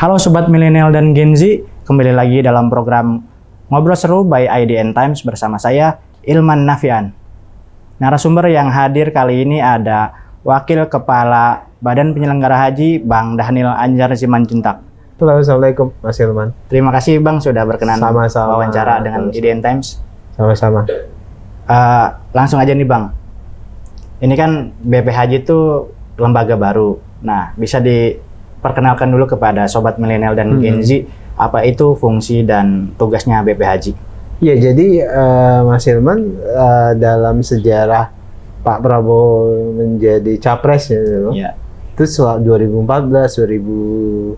Halo Sobat Milenial dan Gen Z, kembali lagi dalam program Ngobrol Seru by IDN Times bersama saya, Ilman Nafian. Narasumber yang hadir kali ini ada Wakil Kepala Badan Penyelenggara Haji, Bang Dhanil Anjar Simanjuntak. Halo, Assalamualaikum Mas Ilman. Terima kasih Bang sudah berkenan wawancara dengan IDN Times. Sama-sama. Langsung aja nih Bang, ini kan BP Haji itu lembaga baru. Nah, bisa diperkenalkan dulu kepada Sobat Milenial dan Gen Z, apa itu fungsi dan tugasnya BP Haji? Ya, jadi Mas Ilman, dalam sejarah Pak Prabowo menjadi capres ya, itu selalu 2014,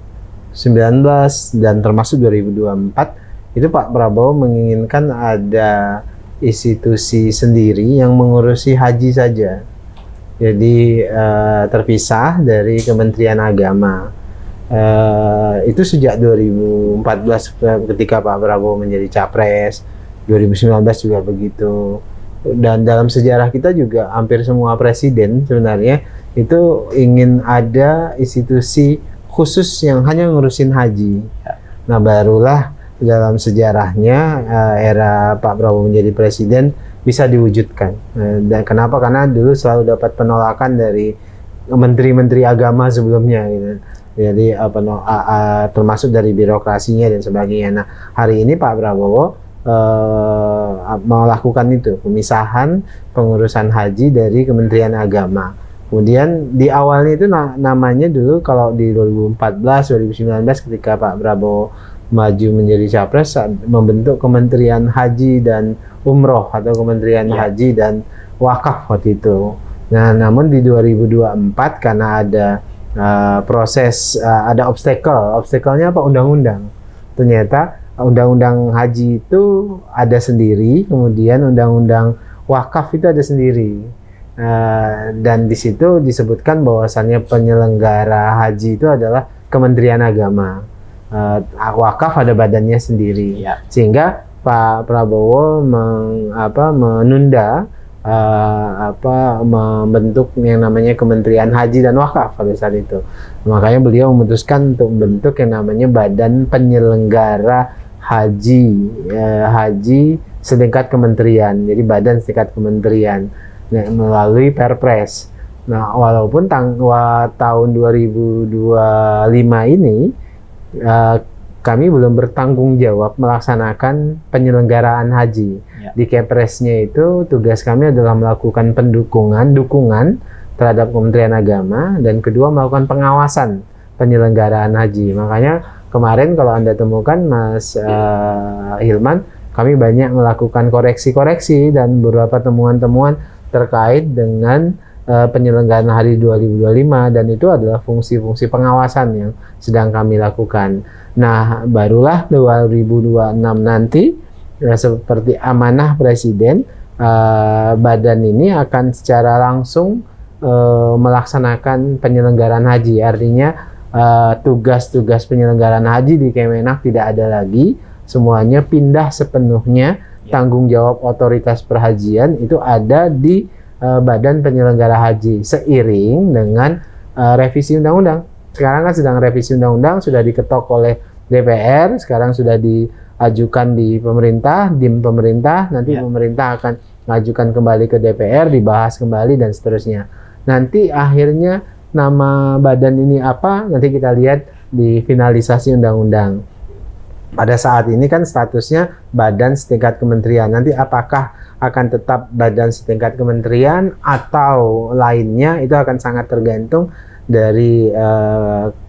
2019 dan termasuk 2024 itu Pak Prabowo menginginkan ada institusi sendiri yang mengurusi haji saja. Jadi terpisah dari Kementerian Agama. Itu sejak 2014 ketika Pak Prabowo menjadi capres, 2019 juga begitu. Dan dalam sejarah kita juga hampir semua presiden sebenarnya itu ingin ada institusi khusus yang hanya ngurusin haji. Nah, barulah dalam sejarahnya era Pak Prabowo menjadi presiden bisa diwujudkan. Dan kenapa? Karena dulu selalu dapat penolakan dari menteri-menteri agama sebelumnya gitu. Jadi termasuk dari birokrasinya dan sebagainya. Nah, hari ini Pak Prabowo melakukan itu, pemisahan pengurusan haji dari Kementerian Agama. Kemudian di awalnya itu namanya dulu kalau di 2014, 2019 ketika Pak Prabowo maju menjadi capres, membentuk Kementerian Haji dan Umroh atau Kementerian Haji dan Wakaf waktu itu. Nah, namun di 2024 karena ada ada obstacle-nya apa? Undang-undang. Ternyata undang-undang haji itu ada sendiri, kemudian undang-undang wakaf itu ada sendiri. Dan di situ disebutkan bahwasannya penyelenggara haji itu adalah Kementerian Agama. Wakaf ada badannya sendiri. Sehingga Pak Prabowo menunda membentuk yang namanya Kementerian Haji dan Wakaf pada saat itu. Makanya beliau memutuskan untuk membentuk yang namanya Badan Penyelenggara Haji setingkat kementerian. Jadi badan setingkat kementerian melalui Perpres. Nah, walaupun tahun 2025 ini kami belum bertanggung jawab melaksanakan penyelenggaraan haji. Di Kepresnya itu tugas kami adalah melakukan dukungan terhadap Kementerian Agama, dan kedua melakukan pengawasan penyelenggaraan haji. Makanya kemarin kalau Anda temukan Mas Hilman, kami banyak melakukan koreksi-koreksi dan beberapa temuan-temuan terkait dengan penyelenggaraan hari 2025, dan itu adalah fungsi-fungsi pengawasan yang sedang kami lakukan. Nah, barulah 2026 nanti seperti amanah Presiden, badan ini akan secara langsung melaksanakan penyelenggaraan haji. Artinya tugas-tugas penyelenggaraan haji di Kemenak tidak ada lagi, semuanya pindah sepenuhnya. Tanggung jawab otoritas perhajian itu ada di Badan Penyelenggara Haji, seiring dengan revisi undang-undang. Sekarang kan sedang revisi undang-undang, sudah diketok oleh DPR, sekarang sudah diajukan di pemerintah, pemerintah, nanti pemerintah akan mengajukan kembali ke DPR, dibahas kembali dan seterusnya. Nanti akhirnya nama badan ini apa, nanti kita lihat di finalisasi undang-undang. Pada saat ini kan statusnya badan setingkat kementerian. Nanti apakah akan tetap badan setingkat kementerian atau lainnya, itu akan sangat tergantung dari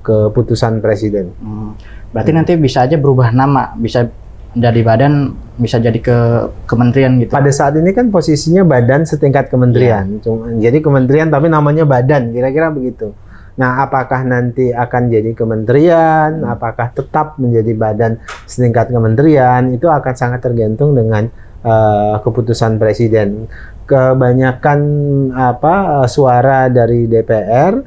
keputusan Presiden. Berarti nanti bisa aja berubah nama, bisa jadi badan, bisa jadi ke kementerian gitu. Pada saat ini kan posisinya badan setingkat kementerian. Jadi kementerian tapi namanya badan, kira-kira begitu. Nah, apakah nanti akan jadi kementerian, apakah tetap menjadi badan setingkat kementerian, itu akan sangat tergantung dengan keputusan Presiden. Kebanyakan suara dari DPR,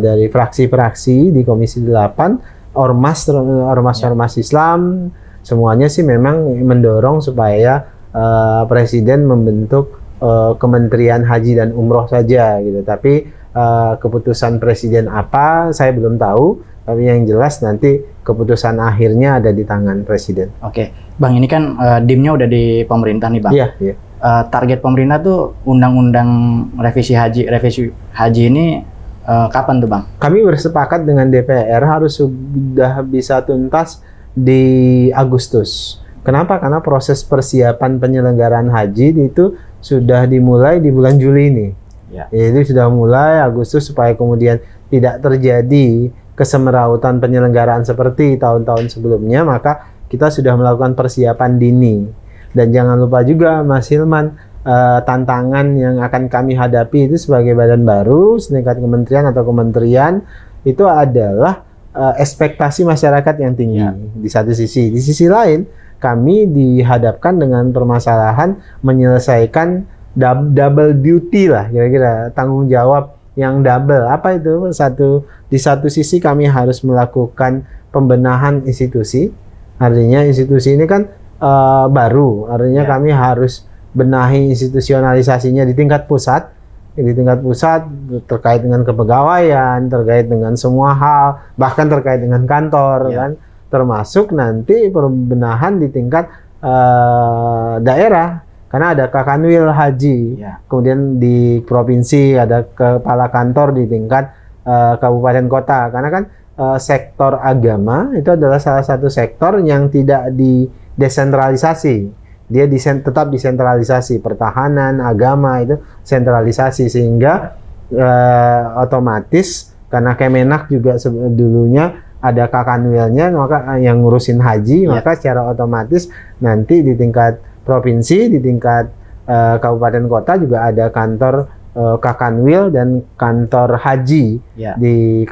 dari fraksi-fraksi di Komisi 8, ormas Islam, semuanya sih memang mendorong supaya Presiden membentuk Kementerian Haji dan Umroh saja gitu. Tapi keputusan Presiden apa saya belum tahu, Tapi yang jelas nanti keputusan akhirnya ada di tangan Presiden. Oke, Bang, ini kan DIM-nya udah di pemerintah nih, Bang. Iya, iya. Target pemerintah tuh undang-undang revisi haji ini kapan tuh, Bang? Kami bersepakat dengan DPR harus sudah bisa tuntas di Agustus. Kenapa? Karena proses persiapan penyelenggaraan haji itu sudah dimulai di bulan Juli ini. Ya. Jadi sudah mulai Agustus supaya kemudian tidak terjadi kesemerautan penyelenggaraan seperti tahun-tahun sebelumnya, maka kita sudah melakukan persiapan dini. Dan jangan lupa juga Mas Hilman, tantangan yang akan kami hadapi itu sebagai badan baru setingkat kementerian atau kementerian itu adalah ekspektasi masyarakat yang tinggi di satu sisi. Di sisi lain kami dihadapkan dengan permasalahan menyelesaikan double duty lah, kira-kira tanggung jawab yang double. Apa itu? Di satu sisi kami harus melakukan pembenahan institusi, artinya institusi ini kan baru, artinya kami harus benahi institusionalisasinya di tingkat pusat. Di tingkat pusat terkait dengan kepegawaian, terkait dengan semua hal, bahkan terkait dengan kantor, kan, termasuk nanti pembenahan di tingkat daerah. Karena ada Kakanwil Haji, kemudian di provinsi ada kepala kantor di tingkat kabupaten kota. Karena kan sektor agama itu adalah salah satu sektor yang tidak didesentralisasi. Dia tetap disentralisasi, pertahanan, agama itu sentralisasi, sehingga otomatis karena Kemenak juga dulunya ada Kakanwilnya, maka yang ngurusin haji, maka secara otomatis nanti di tingkat provinsi, di tingkat kabupaten kota juga ada kantor Kakanwil dan kantor haji di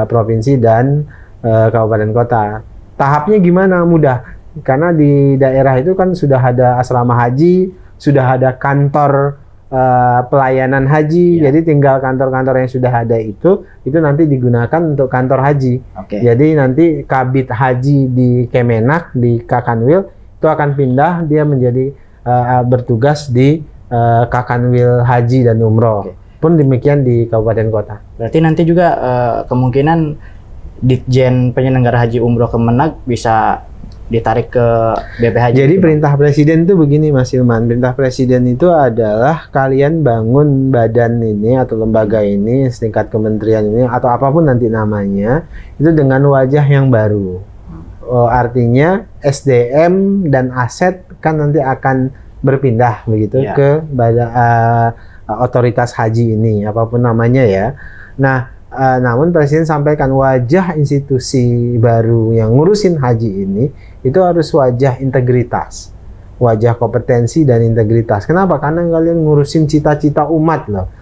provinsi dan kabupaten kota. Tahapnya gimana? Mudah, karena di daerah itu kan sudah ada asrama haji, sudah ada kantor pelayanan haji, jadi tinggal kantor-kantor yang sudah ada itu nanti digunakan untuk kantor haji. Jadi nanti kabit haji di Kemenak, di Kakanwil itu akan pindah, dia menjadi bertugas di Kakanwil Haji dan Umroh. Pun demikian di kabupaten kota. Berarti nanti juga kemungkinan Ditjen Penyelenggara Haji Umroh Kemenak bisa ditarik ke BPH. Jadi perintah presiden itu begini Mas Hilman, perintah presiden itu adalah kalian bangun badan ini atau lembaga ini, setingkat kementerian ini atau apapun nanti namanya, itu dengan wajah yang baru. Artinya SDM dan aset kan nanti akan berpindah begitu ke badan otoritas haji ini, apapun namanya ya. Nah, namun Presiden sampaikan wajah institusi baru yang ngurusin haji ini itu harus wajah integritas, wajah kompetensi dan integritas. Kenapa? Karena kalian ngurusin cita-cita umat loh.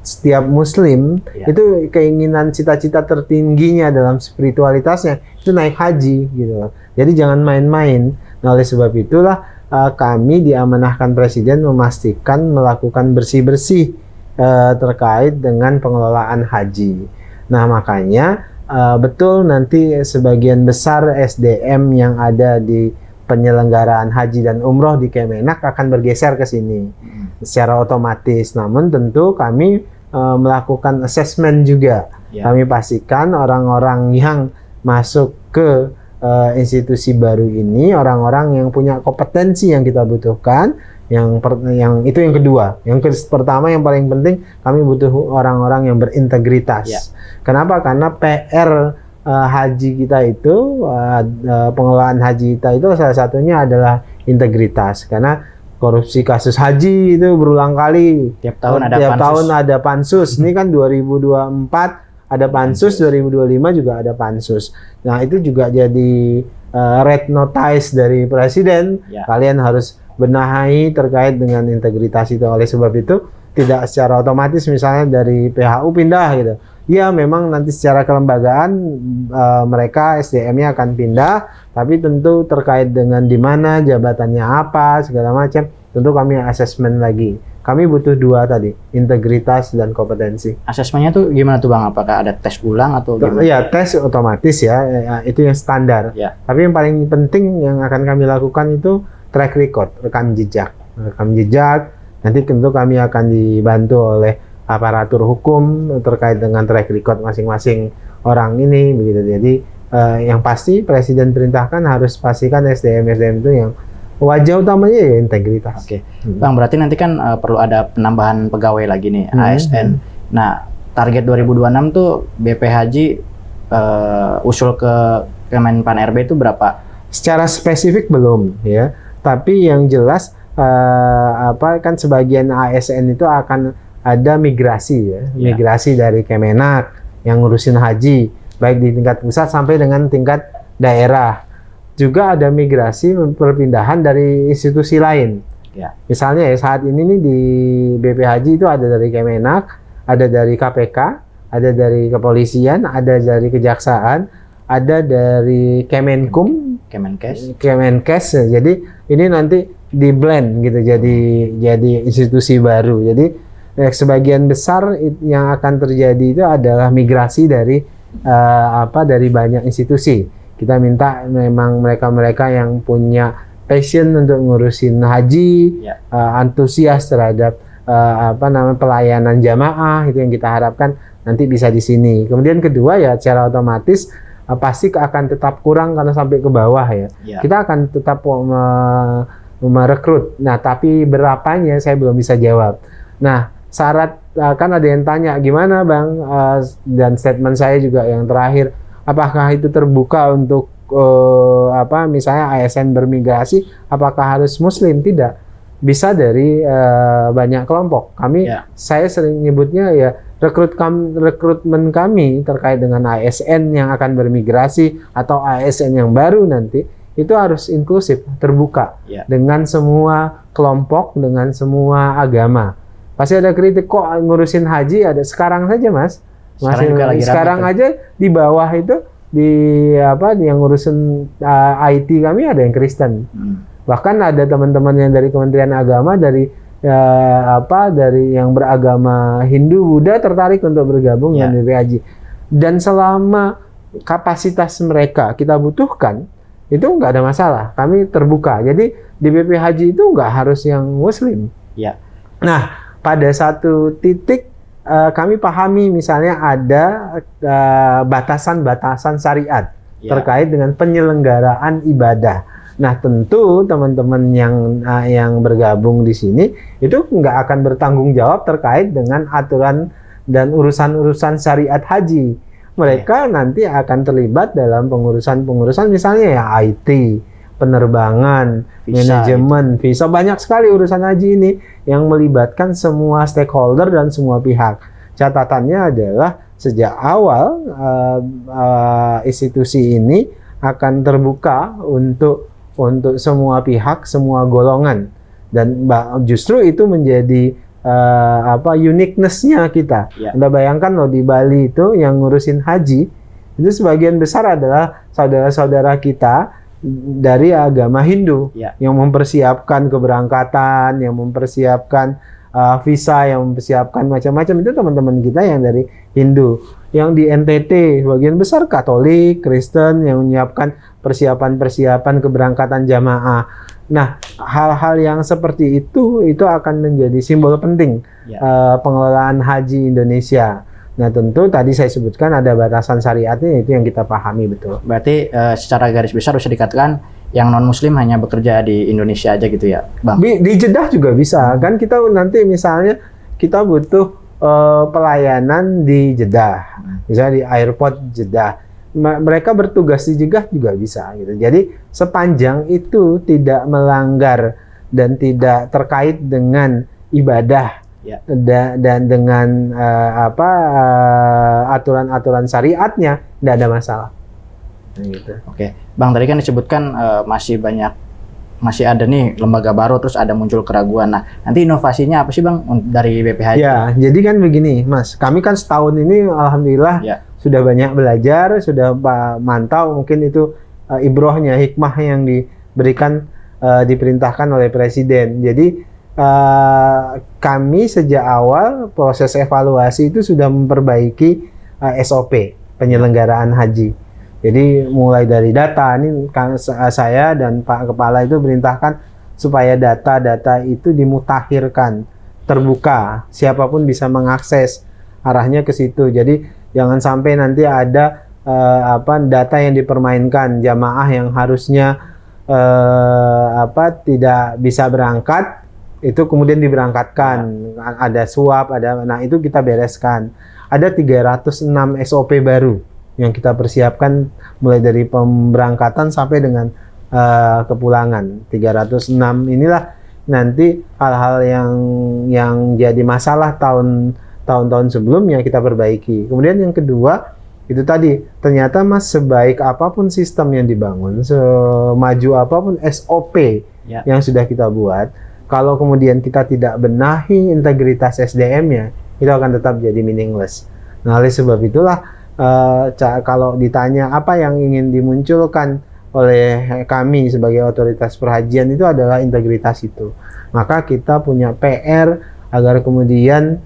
Setiap Muslim itu keinginan cita-cita tertingginya dalam spiritualitasnya itu naik haji gitu loh. Jadi jangan main-main. Nah, oleh sebab itulah kami diamanahkan Presiden memastikan melakukan bersih-bersih terkait dengan pengelolaan haji. Nah, makanya betul nanti sebagian besar SDM yang ada di penyelenggaraan haji dan umroh di Kemenak akan bergeser ke sini secara otomatis. Namun tentu kami melakukan assessment juga. Kami pastikan orang-orang yang masuk ke institusi baru ini orang-orang yang punya kompetensi yang kita butuhkan. Yang itu yang kedua. Yang pertama yang paling penting kami butuh orang-orang yang berintegritas. Kenapa? Karena PR haji kita itu pengelolaan haji kita itu salah satunya adalah integritas. Karena korupsi kasus haji itu berulang kali. Tiap tahun ada pansus. Ini kan 2024 ada pansus, 2025 juga ada pansus. Nah, itu juga jadi red notice dari Presiden. Kalian harus benahi terkait dengan integritas itu. Oleh sebab itu tidak secara otomatis misalnya dari PHU pindah gitu. Ya memang nanti secara kelembagaan mereka SDM-nya akan pindah, tapi tentu terkait dengan di mana jabatannya apa segala macam, tentu kami asesmen lagi. Kami butuh dua tadi, integritas dan kompetensi. Asesmennya tuh gimana tuh Bang? Apakah ada tes ulang atau gimana? Ya tes otomatis ya, itu yang standar. Tapi yang paling penting yang akan kami lakukan itu track record, rekam jejak. Nanti tentu kami akan dibantu oleh aparatur hukum terkait dengan track record masing-masing orang ini begitu. Jadi yang pasti presiden perintahkan harus pastikan SDM itu yang wajah utamanya ya integritas. Oke, Bang, berarti nanti kan perlu ada penambahan pegawai lagi nih, ASN. Nah, target 2026 tuh BPHJ usul ke Kemenpan RB itu berapa? Secara spesifik belum ya, tapi yang jelas kan sebagian ASN itu akan ada migrasi ya, migrasi dari Kemenak yang ngurusin haji, baik di tingkat pusat sampai dengan tingkat daerah. Juga ada migrasi perpindahan dari institusi lain. Ya. Misalnya ya saat ini nih di BPHJ itu ada dari Kemenak, ada dari KPK, ada dari kepolisian, ada dari kejaksaan, ada dari Kemenkes. Jadi ini nanti di blend gitu jadi institusi baru. Jadi sebagian besar yang akan terjadi itu adalah migrasi dari dari banyak institusi. Kita minta memang mereka-mereka yang punya passion untuk ngurusin haji, antusias terhadap pelayanan jamaah, itu yang kita harapkan nanti bisa di sini. Kemudian kedua ya secara otomatis pasti akan tetap kurang karena sampai ke bawah ya. Kita akan tetap merekrut. Nah, tapi berapanya saya belum bisa jawab. Nah, syarat kan ada yang tanya gimana Bang, dan statement saya juga yang terakhir, apakah itu terbuka untuk misalnya ASN bermigrasi, apakah harus Muslim? Tidak, bisa dari banyak kelompok. Saya sering nyebutnya ya rekrutmen kami terkait dengan ASN yang akan bermigrasi atau ASN yang baru nanti itu harus inklusif, terbuka dengan semua kelompok, dengan semua agama. Pasti ada kritik kok ngurusin haji ada sekarang saja Mas. Sekarang aja di bawah itu yang ngurusin IT kami ada yang Kristen. Bahkan ada teman-teman yang dari Kementerian Agama dari yang beragama Hindu, Buddha tertarik untuk bergabung dengan BPHJ. Dan selama kapasitas mereka kita butuhkan, itu nggak ada masalah. Kami terbuka. Jadi di BPHJ itu nggak harus yang Muslim. Nah, pada satu titik kami pahami misalnya ada batasan-batasan syariat terkait dengan penyelenggaraan ibadah. Nah, tentu teman-teman yang bergabung di sini itu nggak akan bertanggung jawab terkait dengan aturan dan urusan-urusan syariat haji. Mereka nanti akan terlibat dalam pengurusan misalnya ya IT, penerbangan, manajemen, visa, banyak sekali urusan haji ini yang melibatkan semua stakeholder dan semua pihak. Catatannya adalah sejak awal institusi ini akan terbuka untuk semua pihak, semua golongan, dan justru itu menjadi uniqueness-nya kita. Anda bayangkan loh di Bali itu yang ngurusin haji itu sebagian besar adalah saudara-saudara kita dari agama Hindu yang mempersiapkan keberangkatan, yang mempersiapkan visa, yang mempersiapkan macam-macam, itu teman-teman kita yang dari Hindu. Yang di NTT sebagian besar Katolik, Kristen yang menyiapkan persiapan-persiapan keberangkatan jamaah. Nah, hal-hal yang seperti itu akan menjadi simbol penting pengelolaan haji Indonesia. Nah, tentu tadi saya sebutkan ada batasan syariatnya, itu yang kita pahami betul. Berarti secara garis besar bisa dikatakan yang non-Muslim hanya bekerja di Indonesia aja gitu ya, Bang? Di Jeddah juga bisa. Kan kita nanti misalnya kita butuh pelayanan di Jeddah, misalnya di airport Jeddah. Mereka bertugas di Jeddah juga bisa gitu. Jadi sepanjang itu tidak melanggar dan tidak terkait dengan ibadah dan dengan aturan-aturan syariatnya, tidak ada masalah. Gitu. Oke, Bang, tadi kan disebutkan masih ada nih lembaga baru, terus ada muncul keraguan. Nah, nanti inovasinya apa sih Bang dari BPHJ? Ya, jadi kan begini Mas, kami kan setahun ini alhamdulillah sudah banyak belajar, sudah mantau mungkin itu ibrohnya, hikmah yang diberikan, diperintahkan oleh Presiden. Jadi kami sejak awal proses evaluasi itu sudah memperbaiki SOP penyelenggaraan haji. Jadi mulai dari data, ini saya dan Pak Kepala itu perintahkan supaya data-data itu dimutakhirkan, terbuka, siapapun bisa mengakses, arahnya ke situ. Jadi Jangan sampai nanti ada data yang dipermainkan, jamaah yang harusnya tidak bisa berangkat itu kemudian diberangkatkan, ada suap, nah itu kita bereskan. Ada 306 SOP baru yang kita persiapkan mulai dari pemberangkatan sampai dengan kepulangan. 306 inilah nanti hal-hal yang jadi masalah tahun-tahun sebelumnya kita perbaiki. Kemudian yang kedua itu tadi, ternyata Mas, sebaik apapun sistem yang dibangun, semaju apapun SOP yang sudah kita buat, kalau kemudian kita tidak benahi integritas SDM-nya, itu akan tetap jadi meaningless. Nah, oleh sebab itulah kalau ditanya apa yang ingin dimunculkan oleh kami sebagai otoritas perhajian, itu adalah integritas itu. Maka kita punya PR agar kemudian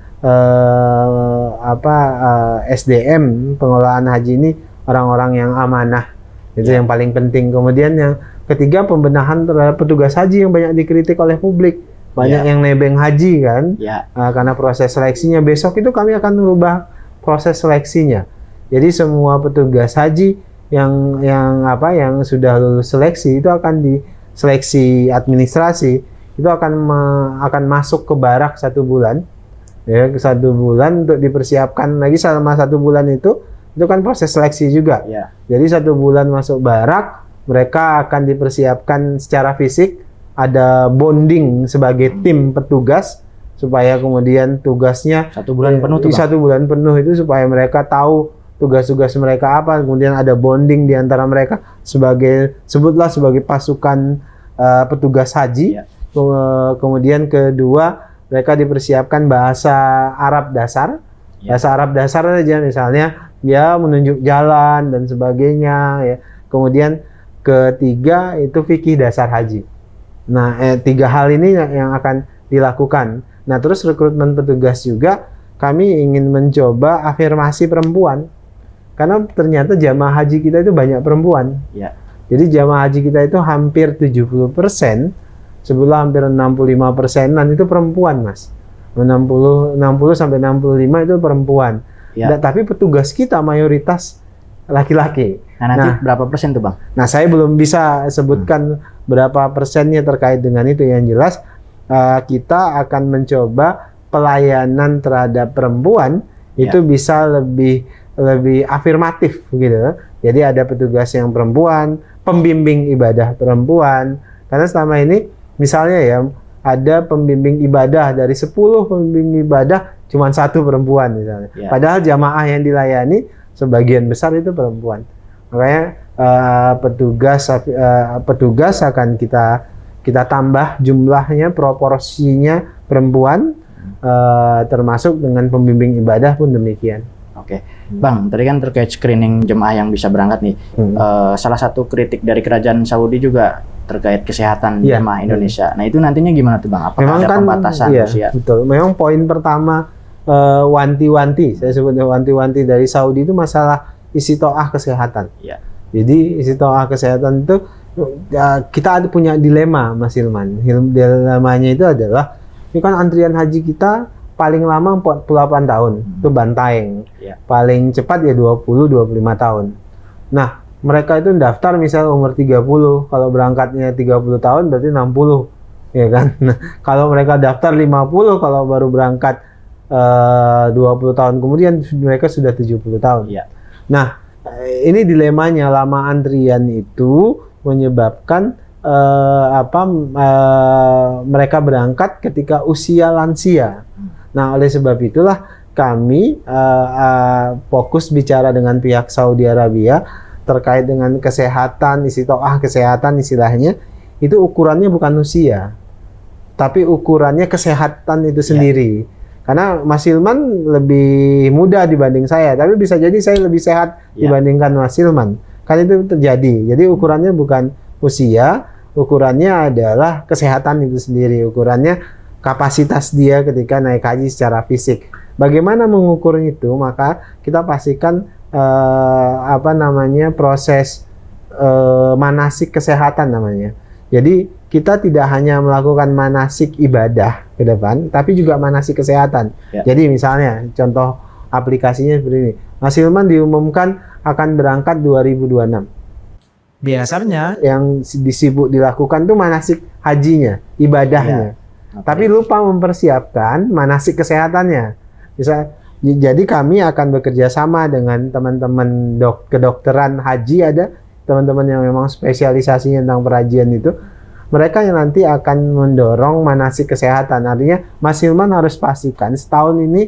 SDM pengelolaan haji ini orang-orang yang amanah, itu yang paling penting. Kemudian yang ketiga, pembenahan terhadap petugas haji yang banyak dikritik oleh publik, banyak yang nebeng haji kan, karena proses seleksinya. Besok itu kami akan merubah proses seleksinya. Jadi semua petugas haji yang sudah lulus seleksi itu akan diseleksi administrasi, itu akan masuk ke barak 1 bulan. Ya, 1 bulan untuk dipersiapkan lagi. Selama 1 bulan itu kan proses seleksi juga. Jadi 1 bulan masuk barak, mereka akan dipersiapkan secara fisik, ada bonding sebagai tim petugas, supaya kemudian tugasnya 1 bulan penuh tuh, 1 bulan penuh itu supaya mereka tahu tugas-tugas mereka apa, kemudian ada bonding di antara mereka sebutlah sebagai pasukan petugas haji. Kemudian kedua, mereka dipersiapkan bahasa Arab dasar. Bahasa Arab dasar aja, misalnya ya menunjuk jalan dan sebagainya ya. Kemudian ketiga itu fikih dasar haji. Nah, 3 hal ini yang akan dilakukan. Nah, terus rekrutmen petugas juga kami ingin mencoba afirmasi perempuan. Karena ternyata jamaah haji kita itu banyak perempuan. Jadi jamaah haji kita itu hampir 70%, sebelah hampir 65%-an itu perempuan, Mas. 60 sampai 65 itu perempuan. Tapi petugas kita mayoritas laki-laki. Nah, nanti berapa persen tuh, Bang? Nah, saya belum bisa sebutkan berapa persennya terkait dengan itu. Yang jelas kita akan mencoba pelayanan terhadap perempuan itu bisa lebih afirmatif gitu. Jadi ada petugas yang perempuan, pembimbing ibadah perempuan. Karena selama ini misalnya ya, ada pembimbing ibadah dari 10 pembimbing ibadah cuma 1 perempuan misalnya. Padahal jamaah yang dilayani sebagian besar itu perempuan. Makanya petugas akan kita tambah jumlahnya, proporsinya perempuan, termasuk dengan pembimbing ibadah pun demikian. Oke, Bang, tadi kan terkait screening jemaah yang bisa berangkat nih. Salah satu kritik dari kerajaan Saudi juga terkait kesehatan jemaah Indonesia. Nah, itu nantinya gimana tuh, Bang? Apakah ada pembatasan usia? Betul. Memang poin pertama wanti-wanti, saya sebutnya wanti-wanti dari Saudi itu masalah istitoah kesehatan. Jadi istitoah kesehatan itu kita punya dilema, Mas Hilman. Dilemanya itu adalah, ini kan antrian haji kita paling lama 48 tahun, itu bantaeng. Paling cepat ya 20-25 tahun. Nah, mereka itu daftar misalnya umur 30, kalau berangkatnya 30 tahun berarti 60, ya kan? Nah, kalau mereka daftar 50, kalau baru berangkat 20 tahun kemudian mereka sudah 70 tahun. Nah, ini dilemanya, lama antrian itu menyebabkan mereka berangkat ketika usia lansia. Nah, oleh sebab itulah kami fokus bicara dengan pihak Saudi Arabia terkait dengan kesehatan, istitoah kesehatan istilahnya, itu ukurannya bukan usia, tapi ukurannya kesehatan itu sendiri. Karena Mas Hilman lebih muda dibanding saya, tapi bisa jadi saya lebih sehat dibandingkan Mas Hilman. Kan itu terjadi. Jadi ukurannya bukan usia, ukurannya adalah kesehatan itu sendiri. Ukurannya kapasitas dia ketika naik haji secara fisik. Bagaimana mengukur itu? Maka kita pastikan proses manasik kesehatan namanya. Jadi kita tidak hanya melakukan manasik ibadah ke depan, tapi juga manasik kesehatan. Jadi misalnya contoh aplikasinya seperti ini. Mas Hilman diumumkan akan berangkat 2026. Biasanya Yang disibuk dilakukan tuh manasik hajinya, ibadahnya. Tapi lupa mempersiapkan manasik kesehatannya. Jadi kami akan bekerja sama dengan teman-teman kedokteran haji, ada teman-teman yang memang spesialisasinya tentang perajian itu. Mereka yang nanti akan mendorong manasik kesehatan. Artinya Mas Hilman harus pastikan setahun ini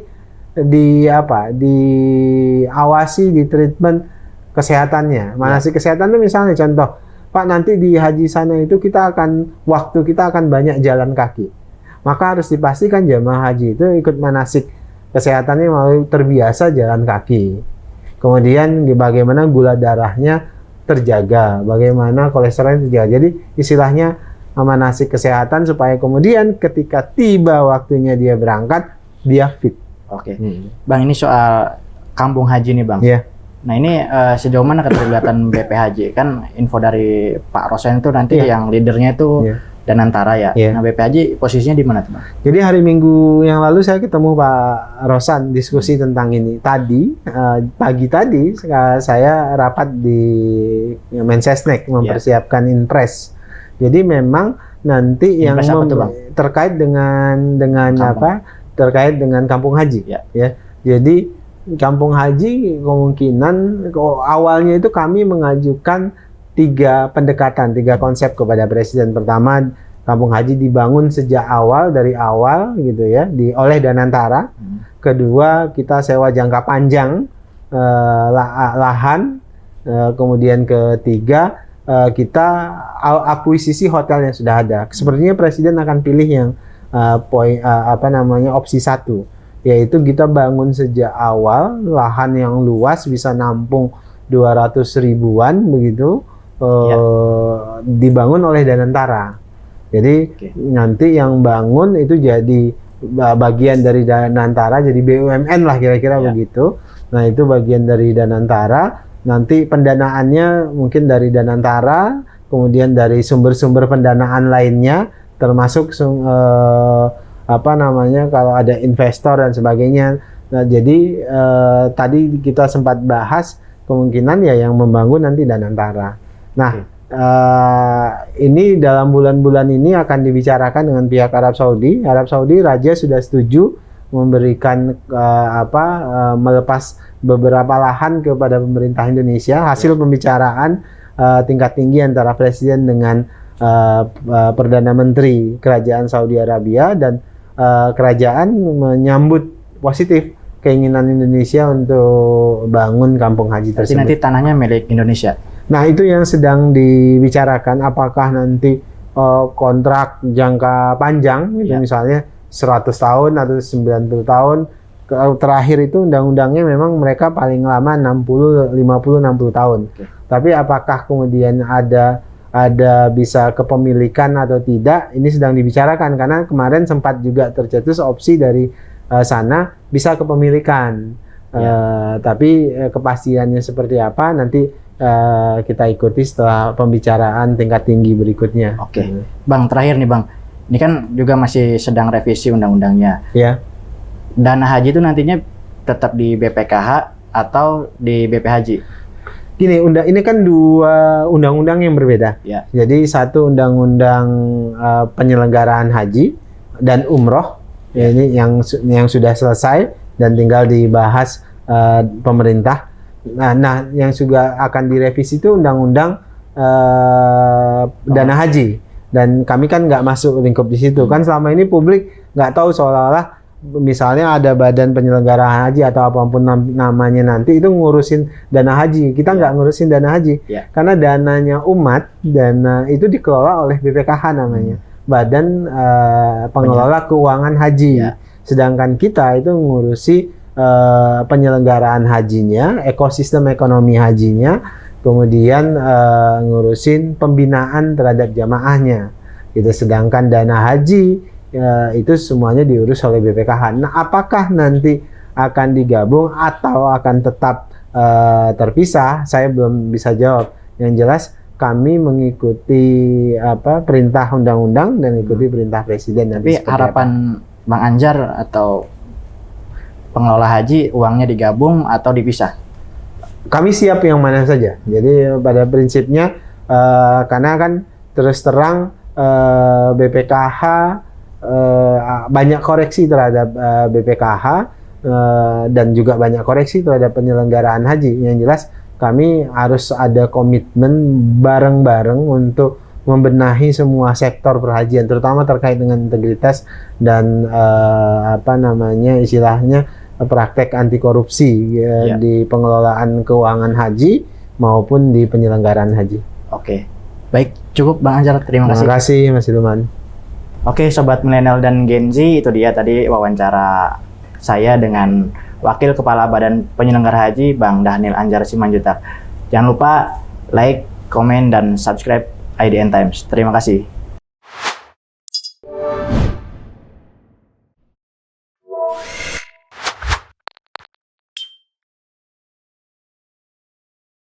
diawasi, di treatment kesehatannya. Manasik kesehatan itu misalnya contoh, Pak, nanti di haji sana itu waktu kita akan banyak jalan kaki. Maka harus dipastikan jamaah haji itu ikut manasik kesehatannya melalui terbiasa jalan kaki. Kemudian bagaimana gula darahnya terjaga, bagaimana kolesterolnya terjaga. Jadi istilahnya manasik kesehatan supaya kemudian ketika tiba waktunya dia berangkat, dia fit. Oke. Bang, ini soal kampung haji nih, Bang. Iya. Nah, ini sejauh mana keterlibatan BPHJ? Kan info dari Pak Rosen itu nanti yang leadernya itu Danantara ya. Nah, BPHJ posisinya di mana tuh, Bang? Jadi hari Minggu yang lalu saya ketemu Pak Rosan diskusi tentang ini. Tadi pagi tadi saya rapat di Mensesnek mempersiapkan Inpres. Jadi memang nanti yang terkait dengan terkait dengan kampung haji ya. Jadi kampung haji kemungkinan awalnya itu kami mengajukan 3 pendekatan, 3 konsep kepada Presiden. Pertama, kampung haji dibangun sejak awal, dari awal gitu ya, oleh Danantara. Kedua, kita sewa jangka panjang lahan. Kemudian ketiga, kita akuisisi hotel yang sudah ada. Sepertinya Presiden akan pilih yang opsi 1, yaitu kita bangun sejak awal lahan yang luas bisa nampung 200 ribuan begitu. Dibangun oleh Danantara. Jadi nanti yang bangun itu jadi bagian dari Danantara, jadi BUMN lah kira-kira begitu. Nah, itu bagian dari Danantara. Nanti pendanaannya mungkin dari Danantara, kemudian dari sumber-sumber pendanaan lainnya, termasuk kalau ada investor dan sebagainya. Nah, jadi tadi kita sempat bahas kemungkinan ya yang membangun nanti Danantara. Nah, ini dalam bulan-bulan ini akan dibicarakan dengan pihak Arab Saudi. Arab Saudi, Raja sudah setuju memberikan melepas beberapa lahan kepada pemerintah Indonesia. Hasil pembicaraan tingkat tinggi antara Presiden dengan Perdana Menteri Kerajaan Saudi Arabia, dan kerajaan menyambut positif keinginan Indonesia untuk bangun kampung haji tersebut. Nanti tanahnya milik Indonesia. Nah, itu yang sedang dibicarakan, apakah nanti kontrak jangka panjang gitu, misalnya 100 tahun atau 90 tahun. Terakhir itu undang-undangnya memang mereka paling lama 50-60 tahun. Tapi apakah kemudian ada bisa kepemilikan atau tidak, ini sedang dibicarakan, karena kemarin sempat juga tercetus opsi dari sana bisa kepemilikan. Tapi kepastiannya seperti apa nanti kita ikuti setelah pembicaraan tingkat tinggi berikutnya. Bang, terakhir nih Bang, ini kan juga masih sedang revisi undang-undangnya. Dana haji itu nantinya tetap di BPKH atau di BPHJ? Gini, ini kan 2 undang-undang yang berbeda. Jadi satu undang-undang penyelenggaraan haji dan umroh, ini yang sudah selesai dan tinggal dibahas pemerintah. Nah, yang juga akan direvisi itu undang-undang dana haji, dan kami kan nggak masuk lingkup di situ. Kan selama ini publik nggak tahu, seolah-olah misalnya ada badan penyelenggaraan haji atau apapun namanya nanti itu ngurusin dana haji. Kita nggak ngurusin dana haji, karena dananya umat, dana itu dikelola oleh BPKH namanya, Badan Pengelola Keuangan Haji. Sedangkan kita itu ngurusi penyelenggaraan hajinya, ekosistem ekonomi hajinya, kemudian ngurusin pembinaan terhadap jamaahnya. Itu sedangkan dana haji itu semuanya diurus oleh BPKH. Nah, apakah nanti akan digabung atau akan tetap terpisah? Saya belum bisa jawab. Yang jelas kami mengikuti perintah undang-undang dan ikuti perintah Presiden. Tapi harapan Bang Anjar atau pengelola haji uangnya digabung atau dipisah? Kami siap yang mana saja. Jadi pada prinsipnya karena kan terus terang BPKH banyak koreksi terhadap BPKH dan juga banyak koreksi terhadap penyelenggaraan haji. Yang jelas kami harus ada komitmen bareng-bareng untuk membenahi semua sektor perhajian, terutama terkait dengan integritas dan istilahnya praktek anti korupsi di pengelolaan keuangan haji maupun di penyelenggaraan haji. Oke, baik, cukup Bang Anjar, terima kasih. Terima kasih Mas Ilman. Oke, sobat milenial dan Gen Z, itu dia tadi wawancara saya dengan Wakil Kepala Badan Penyelenggara Haji Bang Dhanil Anjar Simanjuntak. Jangan lupa like, komen, dan subscribe IDN Times. Terima kasih.